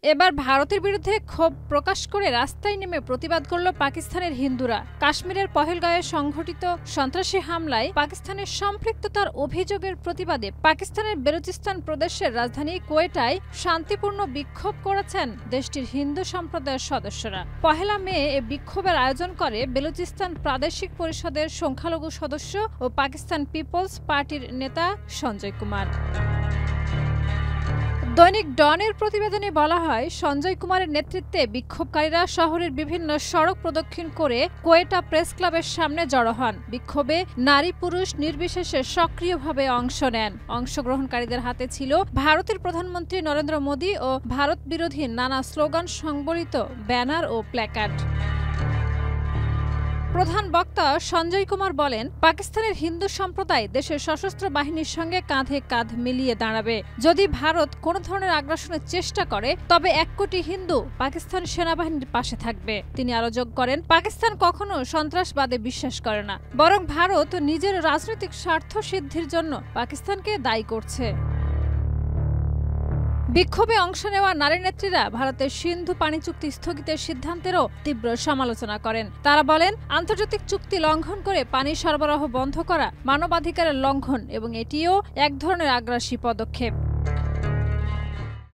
এবার ভারতের বিরুদ্ধে ক্ষোভ প্রকাশ করে রাস্তায় নেমে প্রতিবাদ করল পাকিস্তানের হিন্দুরা। কাশ্মীরের পহেলগাঁয়ে সংঘটিত সন্ত্রাসী হামলায় পাকিস্তানের সম্পৃক্ততার অভিযোগের প্রতিবাদে পাকিস্তানের বেলুচিস্তান প্রদেশের রাজধানী কোয়েটায় শান্তিপূর্ণ বিক্ষোভ করেছেন দেশটির হিন্দু সম্প্রদায়ের সদস্যরা। পহেলা মে এ বিক্ষোভের আয়োজন করে বেলুচিস্তান প্রাদেশিক পরিষদের সংখ্যালঘু সদস্য ও পাকিস্তান পিপলস পার্টির নেতা সঞ্জয় কুমার। দৈনিক ডনের প্রতিবেদনে বলা হয়, সঞ্জয় কুমারের নেতৃত্বে বিক্ষোভকারীরা শহরের বিভিন্ন সড়ক প্রদক্ষিণ করে কোয়েটা প্রেস ক্লাবের সামনে জড়ো হন। বিক্ষোভে নারী পুরুষ নির্বিশেষে সক্রিয়ভাবে অংশ নেন। অংশগ্রহণকারীদের হাতে ছিল ভারতের প্রধানমন্ত্রী নরেন্দ্র মোদী ও ভারত বিরোধী নানা স্লোগান সংবলিত ব্যানার ও প্ল্যাকার্ড। প্রধান বক্তা সঞ্জয় কুমার বলেন, পাকিস্তানের হিন্দু সম্প্রদায় দেশের সশস্ত্র বাহিনীর সঙ্গে কাঁধে কাঁধ মিলিয়ে দাঁড়াবে। যদি ভারত কোনো ধরনের আগ্রাসনের চেষ্টা করে তবে 1 কোটি হিন্দু পাকিস্তান সেনাবাহিনীর পাশে থাকবে। তিনি আরো যোগ করেন, পাকিস্তান কখনো সন্ত্রাসবাদে বিশ্বাস করে না, বরং ভারত নিজের রাজনৈতিক স্বার্থ সিদ্ধির জন্য পাকিস্তানকে দায়ী করছে। বিক্ষোভে অংশ নেওয়া নারী নেত্রীরা ভারতের সিন্ধু পানি চুক্তি স্থগিতের সিদ্ধান্তেরও তীব্র সমালোচনা করেন। তারা বলেন, আন্তর্জাতিক চুক্তি লঙ্ঘন করে পানি সরবরাহ বন্ধ করা মানবাধিকারের লঙ্ঘন এবং এটিও এক ধরনের আগ্রাসী পদক্ষেপ।